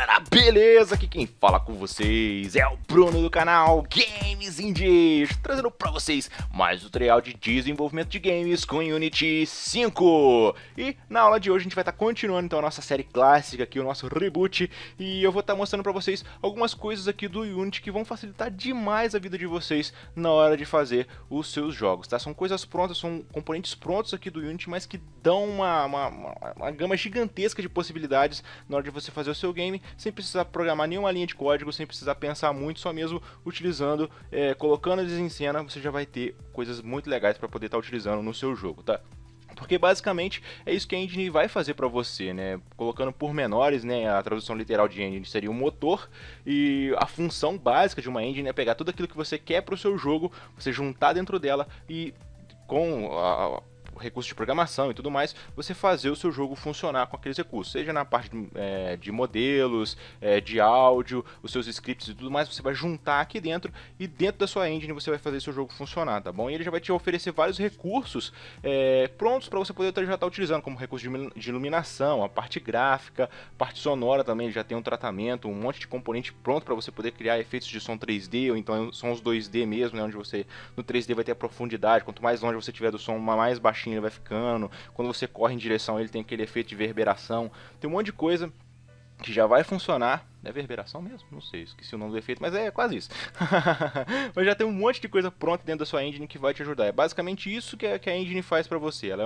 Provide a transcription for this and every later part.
galera, beleza? Aqui quem fala com vocês é o Bruno do canal Games Indies, trazendo pra vocês mais um tutorial de desenvolvimento de games com Unity 5. E na aula de hoje a gente vai estar continuando então a nossa série clássica aqui, o nosso reboot, e eu vou estar mostrando pra vocês algumas coisas aqui do Unity que vão facilitar demais a vida de vocês na hora de fazer os seus jogos, tá? São coisas prontas, são componentes prontos aqui do Unity, mas que dão uma gama gigantesca de possibilidades na hora de você fazer o seu game, sem precisar programar nenhuma linha de código, sem precisar pensar muito, só mesmo utilizando, colocando eles em cena, você já vai ter coisas muito legais para poder estar utilizando no seu jogo, tá? Porque basicamente é isso que a engine vai fazer para você, né? Colocando pormenores, né? A tradução literal de engine seria o motor, e a função básica de uma engine é pegar tudo aquilo que você quer para o seu jogo, você juntar dentro dela e com recursos de programação e tudo mais, você fazer o seu jogo funcionar com aqueles recursos, seja na parte de modelos, de áudio, os seus scripts e tudo mais, você vai juntar aqui dentro e dentro da sua engine você vai fazer seu jogo funcionar, tá bom? E ele já vai te oferecer vários recursos prontos para você poder já estar utilizando, como recurso de iluminação, a parte gráfica, parte sonora também, ele já tem um tratamento, um monte de componente pronto para você poder criar efeitos de som 3D, ou então são os 2D mesmo, né, onde você no 3D vai ter a profundidade, quanto mais longe você tiver do som, mais baixinho ele vai ficando, quando você corre em direção a ele tem aquele efeito de reverberação, tem um monte de coisa que já vai funcionar. É reverberação mesmo? Não sei, esqueci o nome do efeito, mas é quase isso. Mas já tem um monte de coisa pronta dentro da sua engine que vai te ajudar. É basicamente isso que a engine faz pra você. Ela é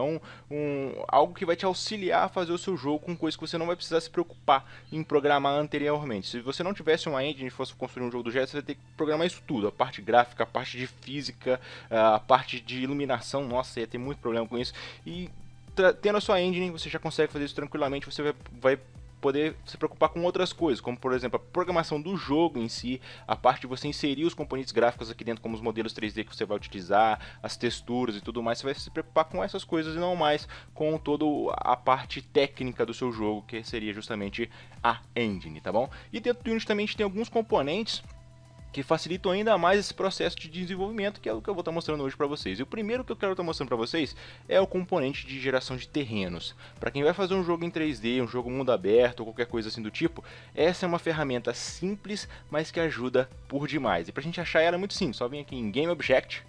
algo que vai te auxiliar a fazer o seu jogo com coisas que você não vai precisar se preocupar em programar anteriormente. Se você não tivesse uma engine e fosse construir um jogo do jeito, você vai ter que programar isso tudo. A parte gráfica, a parte de física, a parte de iluminação. Nossa, ia ter muito problema com isso. E tendo a sua engine, você já consegue fazer isso tranquilamente. Você vai poder se preocupar com outras coisas, como por exemplo a programação do jogo em si, a parte de você inserir os componentes gráficos aqui dentro, como os modelos 3D que você vai utilizar, as texturas e tudo mais. Você vai se preocupar com essas coisas e não mais com toda a parte técnica do seu jogo, que seria justamente a engine, tá bom? E dentro do Unity também a gente tem alguns componentes que facilitam ainda mais esse processo de desenvolvimento, que é o que eu vou estar mostrando hoje para vocês. E o primeiro que eu quero estar mostrando para vocês é o componente de geração de terrenos. Para quem vai fazer um jogo em 3D, um jogo mundo aberto ou qualquer coisa assim do tipo, essa é uma ferramenta simples, mas que ajuda por demais. E para a gente achar ela é muito simples, só vem aqui em Game Object,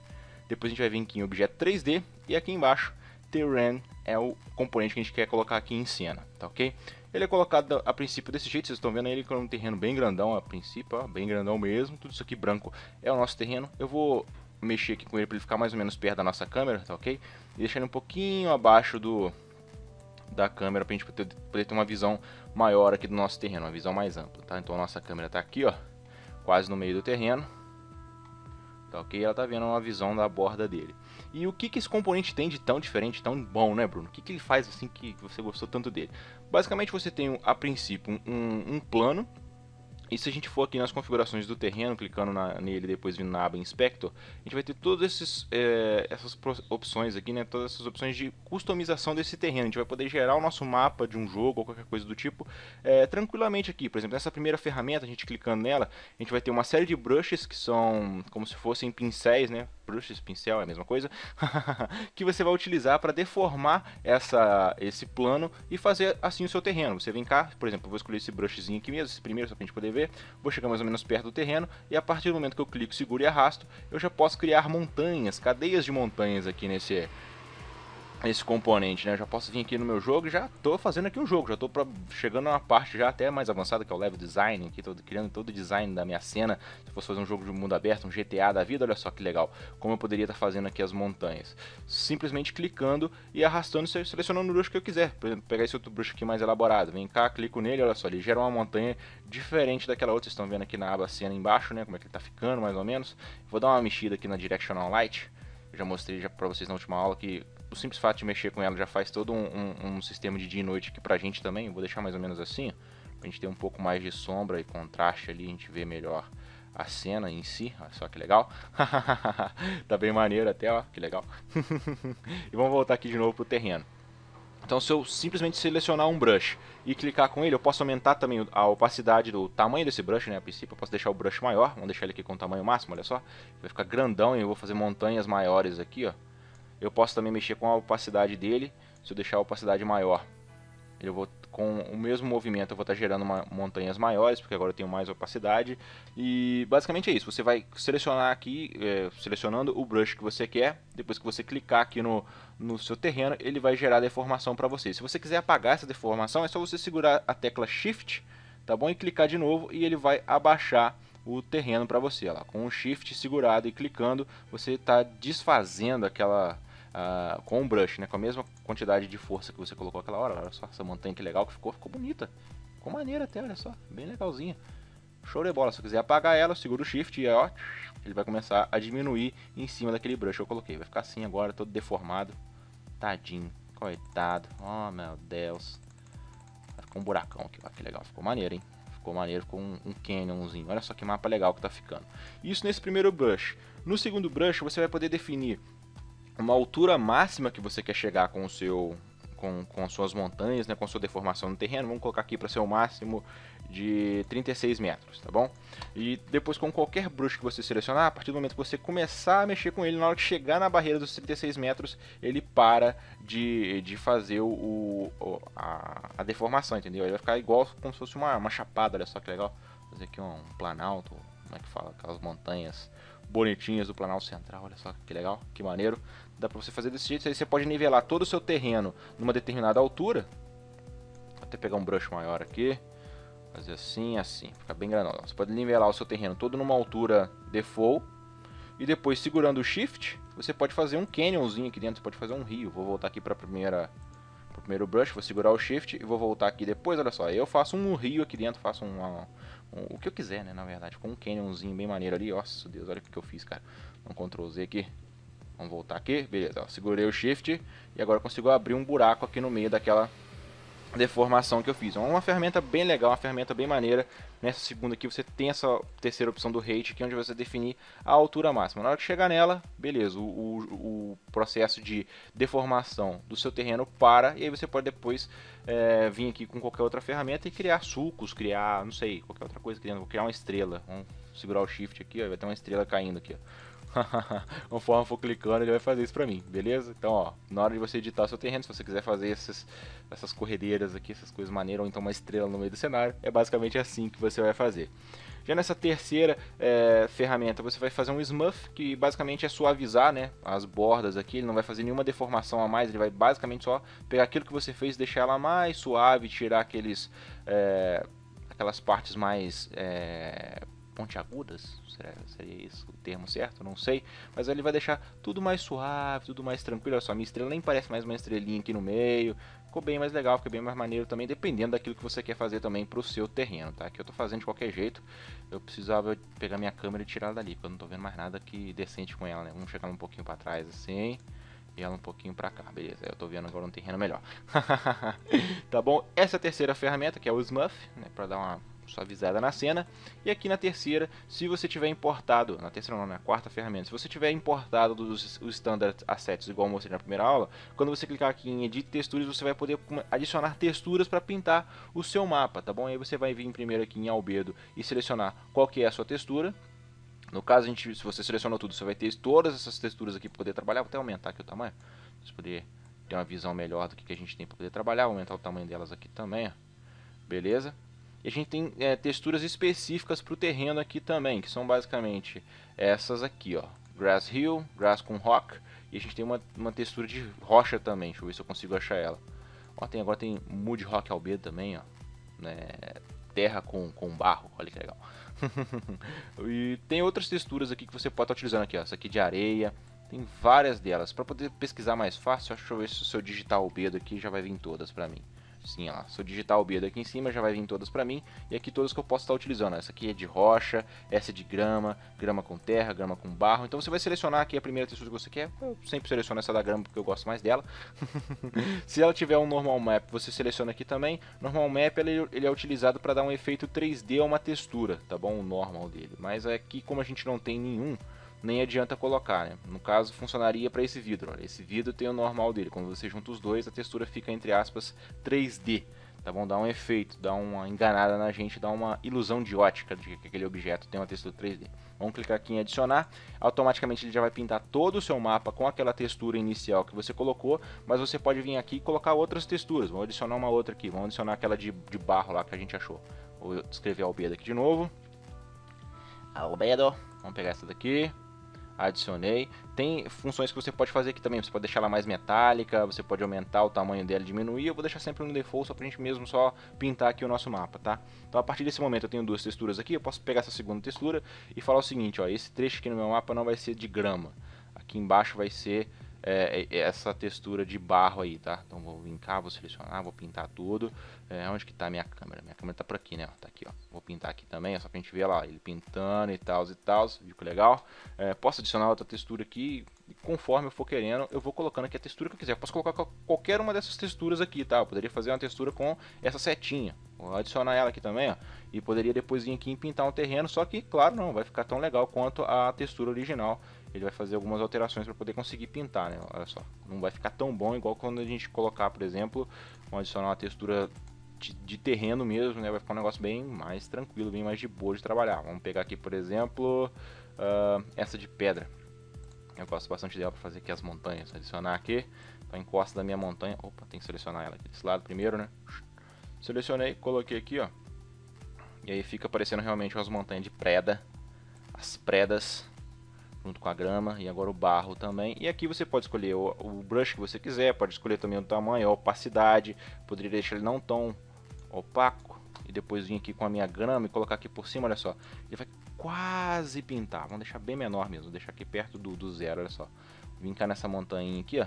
depois a gente vai vir aqui em Objeto 3D e aqui embaixo Terrain é o componente que a gente quer colocar aqui em cena, tá ok? Ele é colocado a princípio desse jeito, vocês estão vendo ele com um terreno bem grandão a princípio, ó, bem grandão mesmo. Tudo isso aqui branco é o nosso terreno. Eu vou mexer aqui com ele para ele ficar mais ou menos perto da nossa câmera, tá ok? E deixar ele um pouquinho abaixo da câmera para a gente poder ter uma visão maior aqui do nosso terreno, uma visão mais ampla, tá? Então a nossa câmera está aqui, ó, quase no meio do terreno. Tá ok? Ela tá vendo uma visão da borda dele. E o que esse componente tem de tão diferente, tão bom, né, Bruno? O que ele faz assim que você gostou tanto dele? Basicamente você tem, a princípio, um plano. E se a gente for aqui nas configurações do terreno, clicando nele e depois vindo na aba Inspector, a gente vai ter todas essas opções aqui, né? Todas essas opções de customização desse terreno. A gente vai poder gerar o nosso mapa de um jogo ou qualquer coisa do tipo tranquilamente aqui. Por exemplo, nessa primeira ferramenta, a gente clicando nela, a gente vai ter uma série de brushes que são como se fossem pincéis, né? Brushes, pincel é a mesma coisa, que você vai utilizar para deformar esse plano e fazer assim o seu terreno. Você vem cá, por exemplo, eu vou escolher esse brushzinho aqui mesmo, esse primeiro, só para a gente poder ver. Vou chegar mais ou menos perto do terreno e a partir do momento que eu clico, seguro e arrasto, eu já posso criar montanhas, cadeias de montanhas aqui nesse componente, né? Eu já posso vir aqui no meu jogo e já estou fazendo aqui o jogo, já estou chegando a uma parte já até mais avançada, que é o level design, aqui estou criando todo o design da minha cena. Se fosse fazer um jogo de mundo aberto, um GTA da vida, olha só que legal, como eu poderia estar fazendo aqui as montanhas. Simplesmente clicando e arrastando, selecionando o brush que eu quiser. Por exemplo, pegar esse outro brush aqui mais elaborado, vem cá, clico nele, olha só, ele gera uma montanha diferente daquela outra. Vocês estão vendo aqui na aba cena embaixo, né, como é que ele está ficando mais ou menos. Vou dar uma mexida aqui na Directional Light. Eu já mostrei para vocês na última aula que o simples fato de mexer com ela já faz todo um sistema de dia e noite aqui pra gente também. Eu vou deixar mais ou menos assim, pra gente ter um pouco mais de sombra e contraste ali, a gente vê melhor a cena em si. Olha só que legal. Tá bem maneiro até, ó, que legal. E vamos voltar aqui de novo pro terreno. Então se eu simplesmente selecionar um brush e clicar com ele, eu posso aumentar também a opacidade do tamanho desse brush, né? A princípio eu posso deixar o brush maior, vamos deixar ele aqui com o tamanho máximo, olha só. Vai ficar grandão e eu vou fazer montanhas maiores aqui, ó. Eu posso também mexer com a opacidade dele, se eu deixar a opacidade maior. com o mesmo movimento eu vou estar gerando montanhas maiores, porque agora eu tenho mais opacidade. E basicamente é isso, você vai selecionar aqui, selecionando o brush que você quer. Depois que você clicar aqui no seu terreno, ele vai gerar a deformação para você. Se você quiser apagar essa deformação, é só você segurar a tecla Shift, tá bom? E clicar de novo e ele vai abaixar o terreno para você. Lá. Com o Shift segurado e clicando, você está desfazendo aquela... com o brush, né? Com a mesma quantidade de força que você colocou aquela hora. Olha só essa montanha que legal que ficou bonita. Ficou maneira até, olha só, bem legalzinha. Show de bola, se eu quiser apagar ela, eu seguro o Shift e ó, ele vai começar a diminuir em cima daquele brush que eu coloquei. Vai ficar assim agora, todo deformado. Tadinho, coitado, oh meu Deus. Vai ficar um buracão aqui, ó, que legal, ficou maneiro, hein? Ficou maneiro, ficou um canyonzinho. Olha só que mapa legal que tá ficando. Isso nesse primeiro brush. No segundo brush você vai poder definir uma altura máxima que você quer chegar com o seu com as suas montanhas, né, com a sua deformação no terreno. Vamos colocar aqui para ser o máximo de 36 metros, tá bom? E depois, com qualquer brush que você selecionar, a partir do momento que você começar a mexer com ele, na hora que chegar na barreira dos 36 metros, ele para de fazer a deformação, entendeu? Ele vai ficar igual como se fosse uma chapada, olha só que legal. Vou fazer aqui um planalto, como é que fala? Aquelas montanhas bonitinhas do Planalto Central, olha só que legal, que maneiro. Dá pra você fazer desse jeito, aí você pode nivelar todo o seu terreno numa determinada altura. Vou até pegar um brush maior aqui, fazer assim, assim, fica bem grandão. Você pode nivelar o seu terreno todo numa altura default, e depois segurando o Shift, você pode fazer um canyonzinho aqui dentro, você pode fazer um rio. Vou voltar aqui para o primeiro brush, vou segurar o Shift e vou voltar aqui depois, olha só, eu faço um rio aqui dentro, faço o que eu quiser, né, na verdade, com um canyonzinho bem maneiro ali. Nossa Deus, olha o que eu fiz, cara. Um Ctrl Z aqui, vamos voltar aqui, beleza, ó, segurei o Shift e agora consigo abrir um buraco aqui no meio daquela deformação que eu fiz. É uma ferramenta bem legal, uma ferramenta bem maneira. Nessa segunda aqui você tem essa terceira opção do Height, que é onde você definir a altura máxima. Na hora que chegar nela, beleza, o processo de deformação do seu terreno para, e aí você pode depois vir aqui com qualquer outra ferramenta e criar sulcos, criar, não sei, qualquer outra coisa, vou criar uma estrela. Vamos segurar o Shift aqui, ó, vai ter uma estrela caindo aqui, ó. Conforme eu for clicando, ele vai fazer isso pra mim, beleza? Então, ó, na hora de você editar seu terreno, se você quiser fazer essas corredeiras aqui, essas coisas maneiras, ou então uma estrela no meio do cenário, é basicamente assim que você vai fazer. Já nessa terceira ferramenta, você vai fazer um Smooth, que basicamente é suavizar, né, as bordas aqui. Ele não vai fazer nenhuma deformação a mais, ele vai basicamente só pegar aquilo que você fez, deixar ela mais suave, tirar aquelas partes mais... pontiagudas, seria isso o termo certo? Não sei, mas ele vai deixar tudo mais suave, tudo mais tranquilo. Olha só, minha estrela nem parece mais uma estrelinha aqui no meio, ficou bem mais legal, ficou bem mais maneiro também, dependendo daquilo que você quer fazer também pro seu terreno, tá? Que eu tô fazendo de qualquer jeito, eu precisava pegar minha câmera e tirar ela dali, porque eu não tô vendo mais nada que decente com ela, né? Vamos chegar um pouquinho para trás assim, e ela um pouquinho pra cá, beleza, eu tô vendo agora um terreno melhor. Tá bom? Essa é a terceira ferramenta, que é o Smooth, né, pra dar uma suavizada na cena. E aqui na terceira, se você tiver importado, na terceira não, na quarta ferramenta, se você tiver importado os Standard Assets, igual eu mostrei na primeira aula, quando você clicar aqui em Edit Texturas, você vai poder adicionar texturas para pintar o seu mapa, tá bom? Aí você vai vir primeiro aqui em Albedo e selecionar qual que é a sua textura. No caso, se você selecionou tudo, você vai ter todas essas texturas aqui para poder trabalhar. Vou até aumentar aqui o tamanho, para você poder ter uma visão melhor do que a gente tem para poder trabalhar. Vou aumentar o tamanho delas aqui também, ó. Beleza? E a gente tem texturas específicas para o terreno aqui também, que são basicamente essas aqui, ó. Grass Hill, Grass com Rock, e a gente tem uma textura de rocha também. Deixa eu ver se eu consigo achar ela. Ó, agora tem Mud Rock Albedo também, ó. Terra com barro, olha que legal. E tem outras texturas aqui que você pode estar utilizando aqui, ó. Essa aqui de areia, tem várias delas. Para poder pesquisar mais fácil, deixa eu ver se eu digitar Albedo aqui já vai vir todas para mim. Sim, ó, se eu digitar o Albedo aqui em cima já vai vir todas pra mim. E aqui todas que eu posso estar utilizando. Essa aqui é de rocha, essa é de grama, grama com terra, grama com barro. Então você vai selecionar aqui a primeira textura que você quer. Eu sempre seleciono essa da grama porque eu gosto mais dela. Se ela tiver um normal map, você seleciona aqui também. Normal map ele é utilizado para dar um efeito 3D a uma textura, tá bom? O normal dele. Mas aqui, como a gente não tem nenhum, nem adianta colocar, né? No caso, funcionaria para esse vidro. Olha, esse vidro tem o normal dele. Quando você junta os dois, a textura fica, entre aspas, 3D. tá bom? Dá um efeito, dá uma enganada na gente, dá uma ilusão de ótica de que aquele objeto tem uma textura 3D. Vamos clicar aqui em adicionar, automaticamente ele já vai pintar todo o seu mapa com aquela textura inicial que você colocou, mas você pode vir aqui e colocar outras texturas. Vamos adicionar uma outra aqui, vamos adicionar aquela de barro lá que a gente achou. Vou escrever Albedo aqui de novo. Albedo, vamos pegar essa daqui. Adicionei. Tem funções que você pode fazer aqui também. Você pode deixar ela mais metálica, você pode aumentar o tamanho dela e diminuir. Eu vou deixar sempre no default só pra gente mesmo só pintar aqui o nosso mapa, tá? Então a partir desse momento eu tenho duas texturas aqui. Eu posso pegar essa segunda textura e falar o seguinte, ó, esse trecho aqui no meu mapa não vai ser de grama. Aqui embaixo vai ser essa textura de barro aí, tá? Então vou vir cá, vou selecionar, vou pintar tudo. Onde que tá a minha câmera? Minha câmera tá por aqui, né? Tá aqui, ó. Vou pintar aqui também, só pra gente ver lá, ele pintando e tal, viu que legal? Posso adicionar outra textura aqui, e conforme eu for querendo, eu vou colocando aqui a textura que eu quiser. Eu posso colocar qualquer uma dessas texturas aqui, tá? Eu poderia fazer uma textura com essa setinha. Vou adicionar ela aqui também, ó. E poderia depois vir aqui e pintar um terreno, só que, claro, não vai ficar tão legal quanto a textura original. Ele vai fazer algumas alterações para poder conseguir pintar, né? Olha só, não vai ficar tão bom igual quando a gente colocar, por exemplo, vamos adicionar uma textura de terreno mesmo, né? Vai ficar um negócio bem mais tranquilo, bem mais de boa de trabalhar. Vamos pegar aqui, por exemplo, essa de pedra. Eu gosto bastante dela para fazer aqui as montanhas. Adicionar aqui, então encosta da minha montanha. Opa, tem que selecionar ela aqui desse lado primeiro, né? Selecionei, coloquei aqui, ó. E aí fica aparecendo realmente as montanhas de preda, as predas, junto com a grama, e agora o barro também. E aqui você pode escolher o brush que você quiser, pode escolher também o tamanho, a opacidade, poderia deixar ele não tão opaco, e depois vir aqui com a minha grama e colocar aqui por cima, olha só, ele vai quase pintar, vamos deixar bem menor mesmo, vou deixar aqui perto do zero, olha só, vim cá nessa montanha aqui, ó,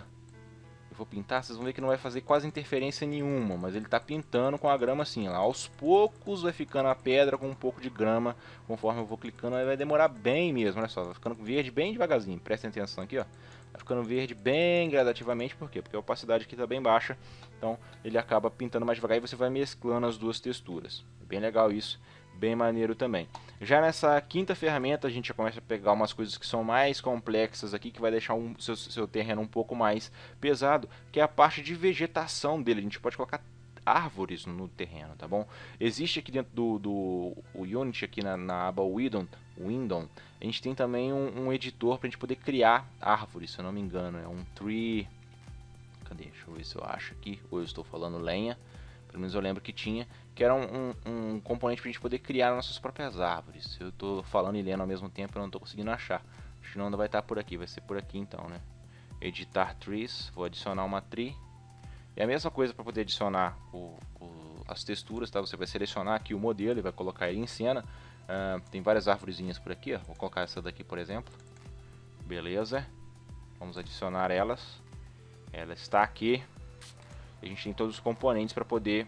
eu vou pintar, vocês vão ver que não vai fazer quase interferência nenhuma, mas ele tá pintando com a grama assim, lá. Aos poucos vai ficando a pedra com um pouco de grama, conforme eu vou clicando, aí vai demorar bem mesmo, olha só, vai ficando verde bem devagarzinho, prestem atenção aqui, ó. Vai ficando verde bem gradativamente, por quê? Porque a opacidade aqui tá bem baixa, então ele acaba pintando mais devagar e você vai mesclando as duas texturas. É bem legal isso, bem maneiro também. Já nessa quinta ferramenta a gente já começa a pegar umas coisas que são mais complexas aqui, que vai deixar seu terreno um pouco mais pesado, que é a parte de vegetação dele. A gente pode colocar árvores no terreno, tá bom? Existe aqui dentro do Unity, aqui na aba Window, a gente tem também um editor para a gente poder criar árvores, se eu não me engano, é um tree... Cadê? Deixa eu ver se eu acho aqui, ou eu estou falando lenha. Pelo menos eu lembro que tinha, que era um componente para a gente poder criar nossas próprias árvores. Eu estou falando e lendo ao mesmo tempo, eu não estou conseguindo achar. Acho que não vai estar por aqui, vai ser por aqui então, né? Editar trees, vou adicionar uma tree. E a mesma coisa para poder adicionar as texturas, tá? Você vai selecionar aqui o modelo e vai colocar ele em cena. Tem várias árvorezinhas por aqui, ó. Vou colocar essa daqui, por exemplo. Beleza. Vamos adicionar elas. Ela está aqui. A gente tem todos os componentes para poder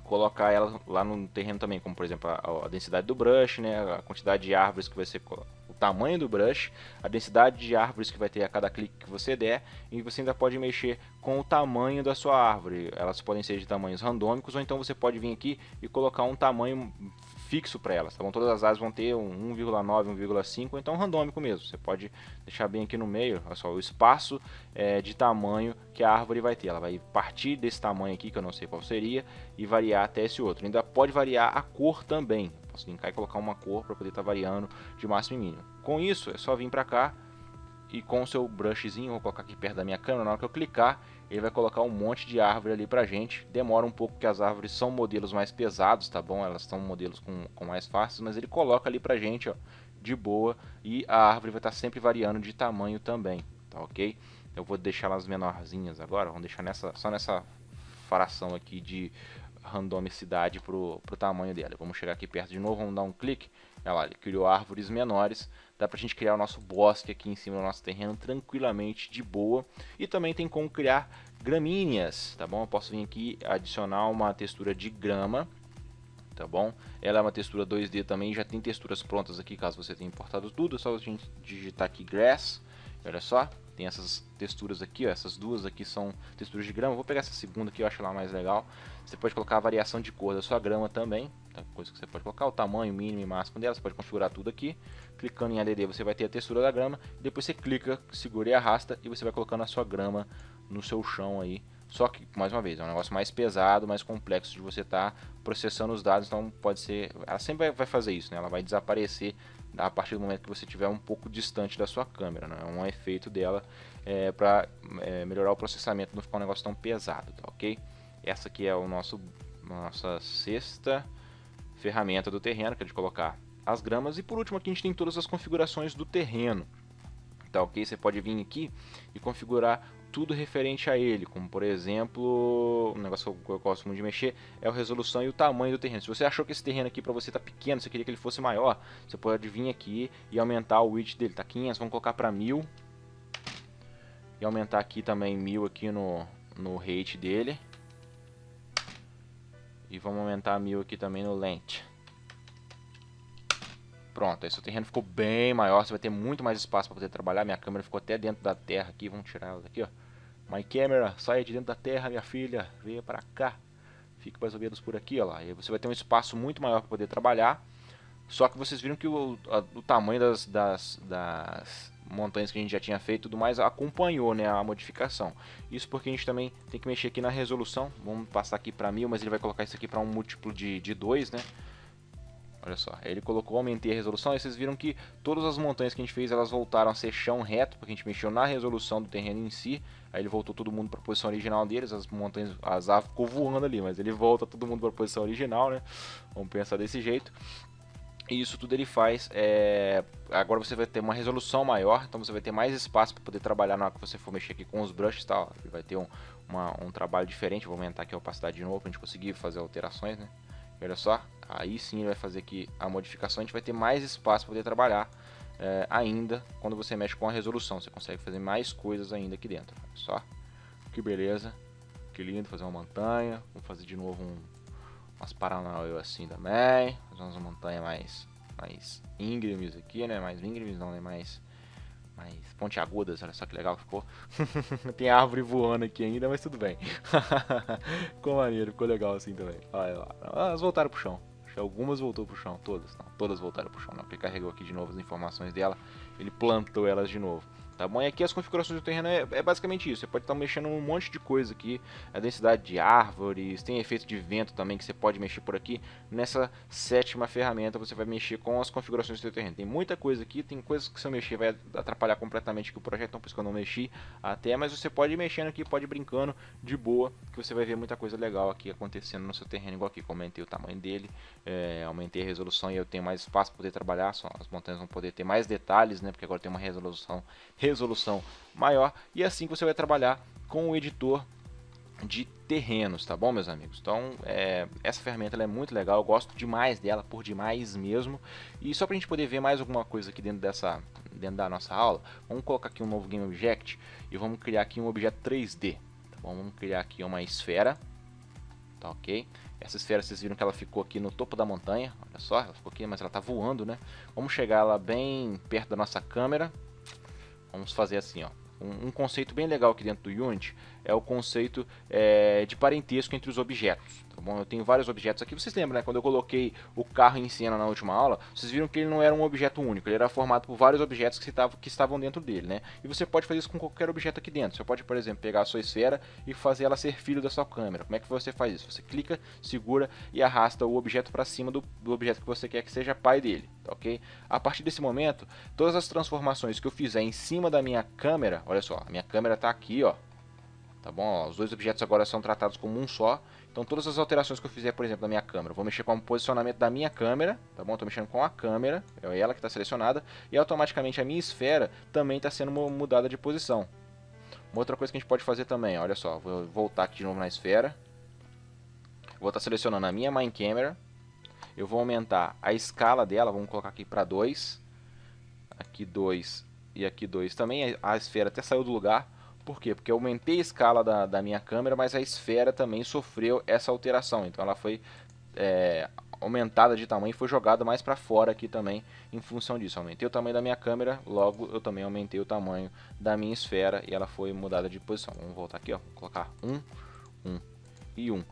colocar ela lá no terreno também, como por exemplo a densidade do brush, né, a quantidade de árvores que vai ser, o tamanho do brush, a densidade de árvores que vai ter a cada clique que você der, e você ainda pode mexer com o tamanho da sua árvore. Elas podem ser de tamanhos randômicos, ou então você pode vir aqui e colocar um tamanho fixo para elas, tá bom? Todas as árvores vão ter um 1,9, 1,5, ou então randômico mesmo. Você pode deixar bem aqui no meio, olha só, o espaço de tamanho que a árvore vai ter. Ela vai partir desse tamanho aqui, que eu não sei qual seria, e variar até esse outro. Ainda pode variar a cor também. Posso linkar e colocar uma cor para poder estar variando de máximo e mínimo. Com isso, é só vir para cá e com o seu brushzinho, vou colocar aqui perto da minha câmera, na hora que eu clicar, ele vai colocar um monte de árvore ali pra gente. Demora um pouco porque as árvores são modelos mais pesados, tá bom? Elas são modelos com mais fáceis, mas ele coloca ali pra gente, ó, de boa, e a árvore vai estar sempre variando de tamanho também, tá ok? Eu vou deixar elas menorzinhas agora, vamos deixar só nessa fração aqui de randomicidade pro tamanho dela. Vamos chegar aqui perto de novo, vamos dar um clique. Olha lá, ele criou árvores menores. Dá pra gente criar o nosso bosque aqui em cima do nosso terreno tranquilamente, de boa. E também tem como criar gramíneas, tá bom? Eu posso vir aqui adicionar uma textura de grama, tá bom? Ela é uma textura 2D também, já tem texturas prontas aqui, caso você tenha importado tudo. É só a gente digitar aqui grass, olha só. Tem essas texturas aqui, ó, essas duas aqui são texturas de grama. Vou pegar essa segunda aqui, eu acho ela mais legal. Você pode colocar a variação de cor da sua grama também, tá? Coisa que você pode colocar, o tamanho mínimo e máximo dela, você pode configurar tudo aqui. Clicando em ADD você vai ter a textura da grama, depois você clica, segura e arrasta e você vai colocando a sua grama no seu chão aí, Só que, mais uma vez, é um negócio mais pesado, mais complexo de você estar processando os dados, então pode ser... Ela sempre vai fazer isso, né? Ela vai desaparecer a partir do momento que você estiver um pouco distante da sua câmera, né? É um efeito dela para melhorar o processamento, não ficar um negócio tão pesado, tá ok? Essa aqui é nossa sexta ferramenta do terreno, que é de colocar as gramas. E por último aqui a gente tem todas as configurações do terreno, tá ok? Você pode vir aqui e configurar tudo referente a ele, como por exemplo, um negócio que eu gosto muito de mexer é a resolução e o tamanho do terreno. Se você achou que esse terreno aqui para você tá pequeno, você queria que ele fosse maior, você pode vir aqui e aumentar o width dele, tá 500, vamos colocar para 1000 e aumentar aqui também 1000 aqui no height dele e vamos aumentar 1000 aqui também no length. Pronto, aí seu terreno ficou bem maior, você vai ter muito mais espaço para poder trabalhar. Minha câmera ficou até dentro da terra aqui, vamos tirar ela daqui, ó. My camera, saia de dentro da terra, minha filha, venha para cá. Fique mais ou menos por aqui, ó lá. Aí você vai ter um espaço muito maior para poder trabalhar. Só que vocês viram que o tamanho das montanhas que a gente já tinha feito e tudo mais acompanhou, né, a modificação. Isso porque a gente também tem que mexer aqui na resolução. Vamos passar aqui para 1000, mas ele vai colocar isso aqui para um múltiplo de 2, né? Olha só, aí ele colocou, aumentei a resolução, e vocês viram que todas as montanhas que a gente fez, elas voltaram a ser chão reto, porque a gente mexeu na resolução do terreno em si, aí ele voltou todo mundo para a posição original deles, as montanhas, as árvores ficou voando ali, mas ele volta todo mundo para a posição original, né? Vamos pensar desse jeito. E isso tudo ele faz, agora você vai ter uma resolução maior, então você vai ter mais espaço para poder trabalhar na hora que você for mexer aqui com os brushes, tá? Ele vai ter um trabalho diferente, vou aumentar aqui a opacidade de novo para a gente conseguir fazer alterações, né? Olha só, aí sim ele vai fazer aqui a modificação, a gente vai ter mais espaço para poder trabalhar ainda quando você mexe com a resolução, você consegue fazer mais coisas ainda aqui dentro. Olha só, que beleza, que lindo, fazer uma montanha, vamos fazer de novo umas paranoia assim também, fazer umas montanhas mais íngremes aqui, né, mais íngremes não, né, mais pontiagudas, olha só que legal que ficou. Tem árvore voando aqui ainda, mas tudo bem. Ficou maneiro, ficou legal assim também. Olha lá. Elas voltaram pro chão. Acho que algumas voltou pro chão, todas. Não, todas voltaram pro chão. Não, porque carregou aqui de novo as informações dela. Ele plantou elas de novo. Tá bom? E aqui as configurações do terreno é basicamente isso. Você pode estar mexendo um monte de coisa aqui. A densidade de árvores, tem efeito de vento também que você pode mexer por aqui. Nessa sétima ferramenta você vai mexer com as configurações do seu terreno. Tem muita coisa aqui, tem coisas que se eu mexer vai atrapalhar completamente aqui o projeto, então por isso que eu não mexi até. Mas você pode ir mexendo aqui, pode ir brincando de boa, que você vai ver muita coisa legal aqui acontecendo no seu terreno. Igual aqui, aumentei o tamanho dele, aumentei a resolução e eu tenho mais espaço para poder trabalhar. As montanhas vão poder ter mais detalhes, né? Porque agora tem uma resolução maior, e assim que você vai trabalhar com o editor de terrenos, tá bom, meus amigos? Então, essa ferramenta ela é muito legal, eu gosto demais dela, por demais mesmo. E só pra gente poder ver mais alguma coisa aqui dentro da nossa aula, vamos colocar aqui um novo Game Object e vamos criar aqui um objeto 3D, tá bom? Vamos criar aqui uma esfera, tá ok? Essa esfera, vocês viram que ela ficou aqui no topo da montanha, olha só, ela ficou aqui, mas ela tá voando, né? Vamos chegar lá bem perto da nossa câmera. Vamos fazer assim, ó. Um conceito bem legal aqui dentro do Unity é o conceito de parentesco entre os objetos. Tá bom? Eu tenho vários objetos aqui. Vocês lembram, né? Quando eu coloquei o carro em cena na última aula, vocês viram que ele não era um objeto único. Ele era formado por vários objetos que estavam dentro dele, né? E você pode fazer isso com qualquer objeto aqui dentro. Você pode, por exemplo, pegar a sua esfera e fazer ela ser filho da sua câmera. Como é que você faz isso? Você clica, segura e arrasta o objeto para cima do objeto que você quer que seja pai dele. Tá ok? A partir desse momento, todas as transformações que eu fizer em cima da minha câmera, olha só, a minha câmera está aqui, ó. Tá bom? Ó, os dois objetos agora são tratados como um só. Então todas as alterações que eu fizer, por exemplo, na minha câmera, vou mexer com o posicionamento da minha câmera, tá bom? Estou mexendo com a câmera, é ela que está selecionada, e automaticamente a minha esfera também está sendo mudada de posição. Uma outra coisa que a gente pode fazer também, olha só, vou voltar aqui de novo na esfera, vou estar selecionando a minha Main Camera, eu vou aumentar a escala dela, vamos colocar aqui para 2, aqui 2 e aqui 2 também, a esfera até saiu do lugar. Por quê? Porque eu aumentei a escala da minha câmera, mas a esfera também sofreu essa alteração. Então ela foi aumentada de tamanho e foi jogada mais para fora aqui também em função disso. Aumentei o tamanho da minha câmera, logo eu também aumentei o tamanho da minha esfera e ela foi mudada de posição. Vamos voltar aqui, ó, vou colocar 1 e 1.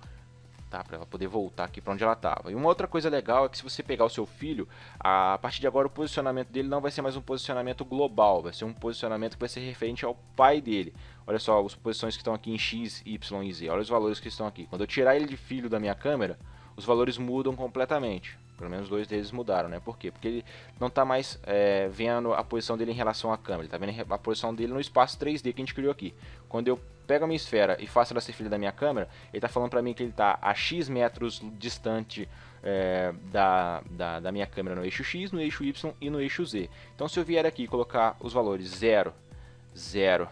tá? Para ela poder voltar aqui para onde ela estava. E uma outra coisa legal é que se você pegar o seu filho, a partir de agora o posicionamento dele não vai ser mais um posicionamento global, vai ser um posicionamento que vai ser referente ao pai dele. Olha só as posições que estão aqui em X, Y e Z, olha os valores que estão aqui. Quando eu tirar ele de filho da minha câmera, os valores mudam completamente. Pelo menos 2 deles mudaram, né? Por quê? Porque ele não está mais vendo a posição dele em relação à câmera. Ele está vendo a posição dele no espaço 3D que a gente criou aqui. Quando eu pego a minha esfera e faço ela ser filha da minha câmera, ele está falando para mim que ele está a X metros distante da minha câmera no eixo X, no eixo Y e no eixo Z. Então se eu vier aqui e colocar os valores 0, 0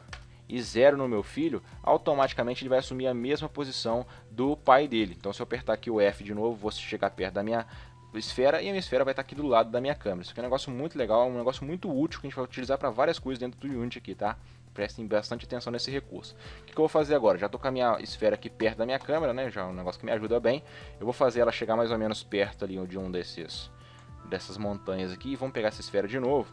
e 0 no meu filho, automaticamente ele vai assumir a mesma posição do pai dele. Então se eu apertar aqui o F de novo, vou chegar perto da minha esfera e a minha esfera vai estar aqui do lado da minha câmera. Isso aqui é um negócio muito legal, um negócio muito útil que a gente vai utilizar para várias coisas dentro do Unity aqui, tá? Prestem bastante atenção nesse recurso. O que eu vou fazer agora? Já estou com a minha esfera aqui perto da minha câmera, né? Já é um negócio que me ajuda bem. Eu vou fazer ela chegar mais ou menos perto ali de dessas montanhas aqui e vamos pegar essa esfera de novo.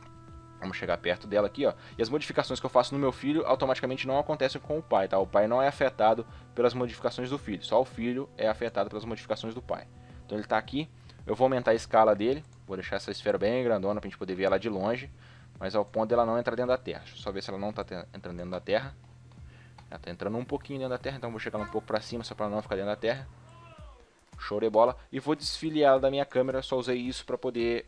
Vamos chegar perto dela aqui, ó. E as modificações que eu faço no meu filho automaticamente não acontecem com o pai, tá? O pai não é afetado pelas modificações do filho, só o filho é afetado pelas modificações do pai. Então ele está aqui. Eu vou aumentar a escala dele, vou deixar essa esfera bem grandona para a gente poder ver ela de longe, mas ao ponto dela não entrar dentro da Terra. Deixa eu só ver se ela não está entrando dentro da Terra. Ela está entrando um pouquinho dentro da Terra, então vou chegar um pouco para cima só para não ficar dentro da Terra. Show de bola. E vou desfiliar ela da minha câmera, só usei isso para poder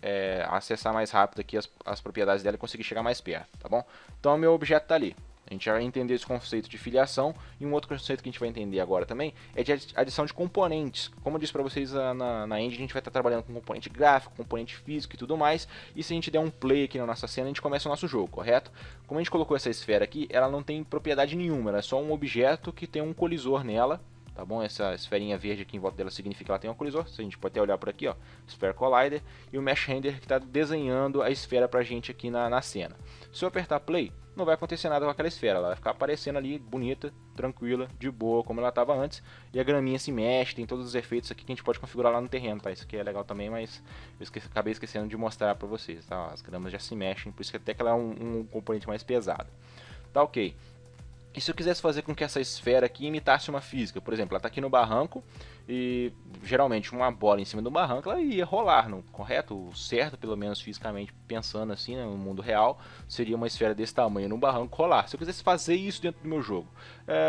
acessar mais rápido aqui as propriedades dela e conseguir chegar mais perto, tá bom? Então o meu objeto está ali. A gente já entendeu esse conceito de filiação, e um outro conceito que a gente vai entender agora também é de adição de componentes. Como eu disse para vocês, na Engine a gente vai estar trabalhando com componente gráfico, componente físico e tudo mais, e se a gente der um play aqui na nossa cena, a gente começa o nosso jogo, correto? Como a gente colocou essa esfera aqui, ela não tem propriedade nenhuma, ela é só um objeto que tem um colisor nela, tá bom? Essa esferinha verde aqui em volta dela significa que ela tem um colisor. A gente pode até olhar por aqui, ó, Sphere Collider, e o Mesh Render que está desenhando a esfera pra gente aqui na cena. Se eu apertar play, não vai acontecer nada com aquela esfera, ela vai ficar aparecendo ali bonita, tranquila, de boa, como ela estava antes, e a graminha se mexe, tem todos os efeitos aqui que a gente pode configurar lá no terreno, tá? Isso aqui é legal também, mas eu acabei esquecendo de mostrar para vocês, tá? As gramas já se mexem, por isso que até que ela é um componente mais pesado. Tá ok. E se eu quisesse fazer com que essa esfera aqui imitasse uma física, por exemplo, ela está aqui no barranco e geralmente uma bola em cima do barranco ela ia rolar, não, correto? O certo, pelo menos fisicamente pensando assim, né, no mundo real, seria uma esfera desse tamanho no barranco rolar. Se eu quisesse fazer isso dentro do meu jogo,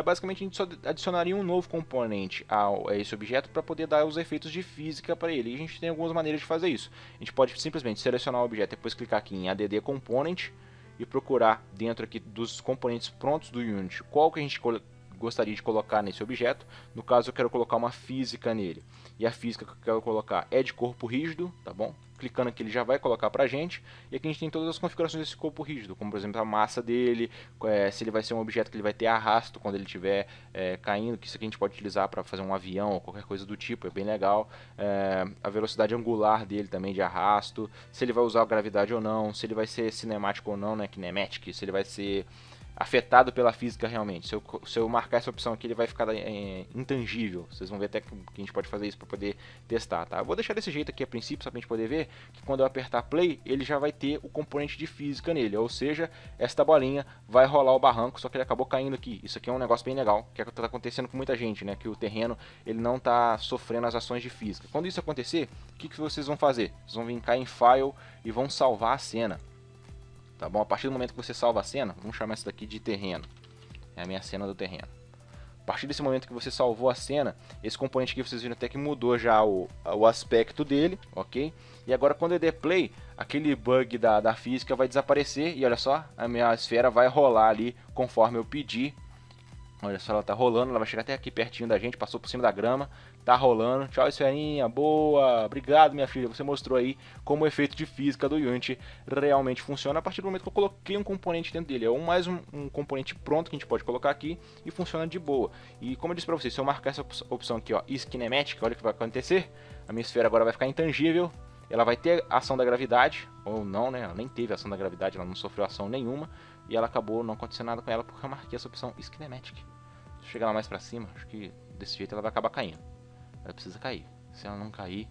basicamente a gente só adicionaria um novo componente a esse objeto para poder dar os efeitos de física para ele. E a gente tem algumas maneiras de fazer isso. A gente pode simplesmente selecionar o objeto e depois clicar aqui em Add Component e procurar dentro aqui dos componentes prontos do Unity qual que a gente gostaria de colocar nesse objeto. No caso eu quero colocar uma física nele, e a física que eu quero colocar é de corpo rígido, tá bom? Clicando aqui ele já vai colocar pra gente, e aqui a gente tem todas as configurações desse corpo rígido, como por exemplo a massa dele, se ele vai ser um objeto que ele vai ter arrasto quando ele estiver caindo, que isso aqui a gente pode utilizar para fazer um avião ou qualquer coisa do tipo, é bem legal. A velocidade angular dele também de arrasto, se ele vai usar a gravidade ou não, se ele vai ser cinemático ou não, né, kinematic, se ele vai ser afetado pela física realmente. Se eu marcar essa opção aqui, ele vai ficar intangível. Vocês vão ver até que a gente pode fazer isso para poder testar, tá? Eu vou deixar desse jeito aqui a princípio, só para a gente poder ver que quando eu apertar play, ele já vai ter o componente de física nele, ou seja, esta bolinha vai rolar o barranco, só que ele acabou caindo aqui. Isso aqui é um negócio bem legal, que está acontecendo com muita gente, né? Que o terreno ele não está sofrendo as ações de física. Quando isso acontecer, o que vocês vão fazer? Vocês vão vir cá em File e vão salvar a cena. Tá bom? A partir do momento que você salva a cena, vamos chamar isso daqui de terreno. É a minha cena do terreno. A partir desse momento que você salvou a cena, esse componente aqui vocês viram até que mudou já o aspecto dele, ok? E agora quando eu der play, aquele bug da física vai desaparecer e olha só, a minha esfera vai rolar ali conforme eu pedir. Olha só, ela tá rolando, ela vai chegar até aqui pertinho da gente, passou por cima da grama, tá rolando. Tchau, esferinha, boa, obrigado minha filha, você mostrou aí como o efeito de física do Unity realmente funciona a partir do momento que eu coloquei um componente dentro dele. É mais um componente pronto que a gente pode colocar aqui e funciona de boa. E como eu disse pra vocês, se eu marcar essa opção aqui, ó, Kinematic, olha o que vai acontecer. A minha esfera agora vai ficar intangível, ela vai ter ação da gravidade, ou não, né, ela nem teve ação da gravidade, ela não sofreu ação nenhuma. E ela acabou não acontecendo nada com ela porque eu marquei essa opção Kinematic. Se eu chegar lá mais pra cima, acho que desse jeito ela vai acabar caindo. Ela precisa cair. Se ela não cair,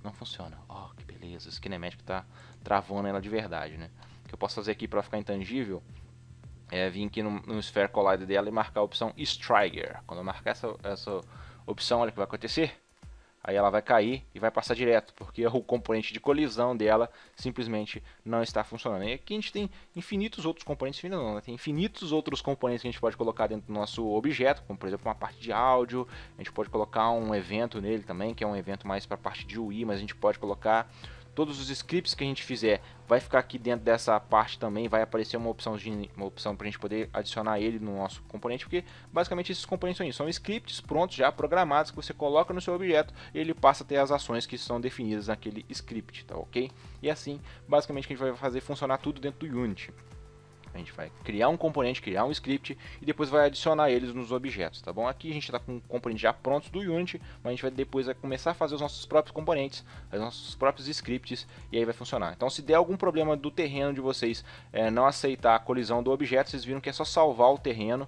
não funciona. Oh, que beleza. O Kinematic tá travando ela de verdade, né? O que eu posso fazer aqui pra ficar intangível é vir aqui no Sphere Collider dela e marcar a opção Striker. Quando eu marcar essa opção, olha o que vai acontecer. aí ela vai cair e vai passar direto, porque o componente de colisão dela simplesmente não está funcionando. E aqui a gente tem infinitos outros componentes, tem infinitos outros componentes que a gente pode colocar dentro do nosso objeto, como por exemplo uma parte de áudio, a gente pode colocar um evento nele também, que é um evento mais para a parte de UI, mas a gente pode colocar todos os scripts que a gente fizer, vai ficar aqui dentro dessa parte também, vai aparecer uma opção para a gente poder adicionar ele no nosso componente, porque basicamente esses componentes são isso, são scripts prontos já programados que você coloca no seu objeto e ele passa a ter as ações que são definidas naquele script, tá ok? E assim, basicamente, que a gente vai fazer funcionar tudo dentro do Unity. A gente vai criar um componente, criar um script e depois vai adicionar eles nos objetos, tá bom? Aqui a gente está com componentes já prontos do Unity, mas a gente vai depois começar a fazer os nossos próprios componentes, os nossos próprios scripts e aí vai funcionar. Então se der algum problema do terreno de vocês não aceitar a colisão do objeto, vocês viram que é só salvar o terreno,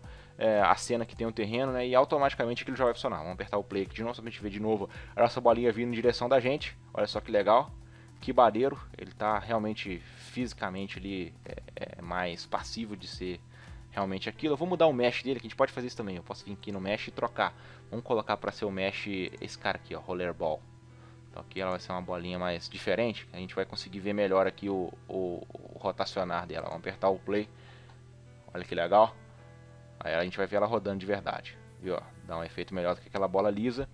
a cena que tem o terreno, né, e automaticamente aquilo já vai funcionar. Vamos apertar o play aqui de novo, só pra gente ver de novo a nossa bolinha vindo em direção da gente. Olha só que legal. Que maneiro, ele está realmente fisicamente ali mais passivo de ser realmente aquilo. Eu vou mudar o mesh dele, que a gente pode fazer isso também. Eu posso vir aqui no mesh e trocar. Vamos colocar para ser o mesh esse cara aqui, ó, Rollerball. Então aqui ela vai ser uma bolinha mais diferente. A gente vai conseguir ver melhor aqui o rotacionar dela. Vamos apertar o play. Olha que legal. Aí a gente vai ver ela rodando de verdade. Viu? Dá um efeito melhor do que aquela bola lisa.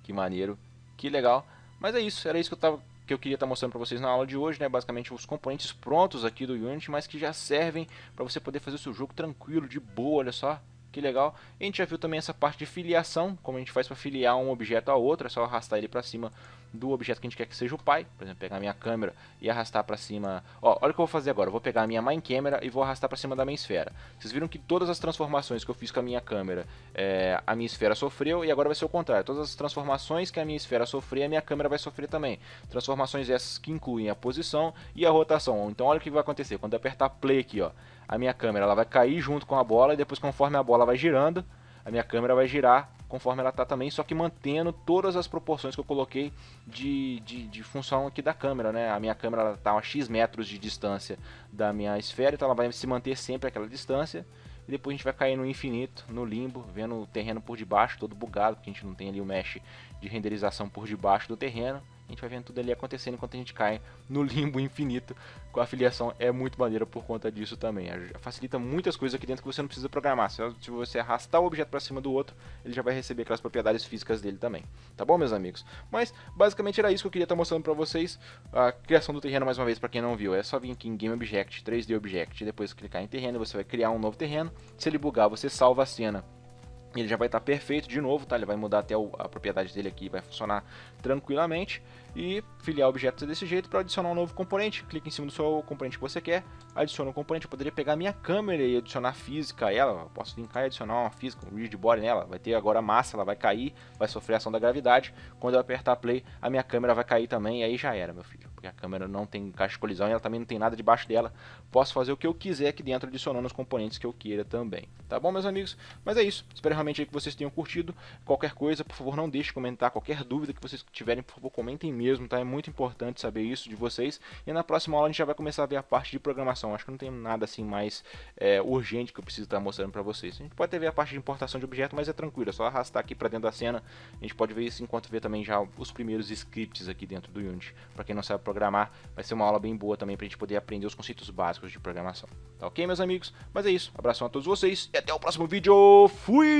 Que maneiro, que legal. Mas é isso, era isso que eu queria estar mostrando para vocês na aula de hoje, né? Basicamente os componentes prontos aqui do Unity, mas que já servem para você poder fazer o seu jogo tranquilo, de boa, olha só. Que legal. E a gente já viu também essa parte de filiação, como a gente faz para filiar um objeto a outro, é só arrastar ele para cima do objeto que a gente quer que seja o pai. Por exemplo, pegar a minha câmera e arrastar para cima. Ó, olha o que eu vou fazer agora, eu vou pegar a minha main camera e vou arrastar para cima da minha esfera. Vocês viram que todas as transformações que eu fiz com a minha câmera, a minha esfera sofreu, e agora vai ser o contrário. Todas as transformações que a minha esfera sofrer, a minha câmera vai sofrer também. Transformações essas que incluem a posição e a rotação. Então olha o que vai acontecer, quando eu apertar play aqui, ó, a minha câmera ela vai cair junto com a bola, e depois conforme a bola vai girando, a minha câmera vai girar conforme ela está também, só que mantendo todas as proporções que eu coloquei de função aqui da câmera, né? A minha câmera está a X metros de distância da minha esfera, então ela vai se manter sempre aquela distância, e depois a gente vai cair no infinito, no limbo, vendo o terreno por debaixo, todo bugado, porque a gente não tem ali o mesh de renderização por debaixo do terreno. A gente vai vendo tudo ali acontecendo enquanto a gente cai no limbo infinito. Com a afiliação é muito maneira por conta disso também. Facilita muitas coisas aqui dentro que você não precisa programar. Se você arrastar o objeto para cima do outro, ele já vai receber aquelas propriedades físicas dele também. Tá bom, meus amigos? Mas basicamente era isso que eu queria estar mostrando para vocês. A criação do terreno, mais uma vez, para quem não viu, é só vir aqui em Game Object, 3D Object, e depois clicar em terreno, você vai criar um novo terreno. Se ele bugar, você salva a cena. Ele já vai estar perfeito de novo, tá? Ele vai mudar até a propriedade dele aqui, vai funcionar tranquilamente. E filiar objetos desse jeito para adicionar um novo componente. Clique em cima do seu componente que você quer, adiciona um componente. Eu poderia pegar a minha câmera e adicionar física a ela. Eu posso vir cá e adicionar uma física, um rigid body nela. Vai ter agora massa, ela vai cair, vai sofrer a ação da gravidade. Quando eu apertar play, a minha câmera vai cair também, e aí já era, meu filho. Porque a câmera não tem caixa de colisão e ela também não tem nada debaixo dela. Posso fazer o que eu quiser aqui dentro, adicionando os componentes que eu queira também. Tá bom, meus amigos? Mas é isso. Espero realmente que vocês tenham curtido. Qualquer coisa, por favor, não deixe de comentar. Qualquer dúvida que vocês tiverem, por favor, comentem mesmo, tá? É muito importante saber isso de vocês. E na próxima aula a gente já vai começar a ver a parte de programação. Acho que não tem nada assim mais urgente que eu preciso estar mostrando para vocês. A gente pode ver a parte de importação de objeto, mas é tranquilo. É só arrastar aqui para dentro da cena. A gente pode ver isso enquanto vê também já os primeiros scripts aqui dentro do Unity. Para quem não sabe programar, vai ser uma aula bem boa também para a gente poder aprender os conceitos básicos de programação. Tá ok, meus amigos? Mas é isso. Abração a todos vocês e até o próximo vídeo. Fui!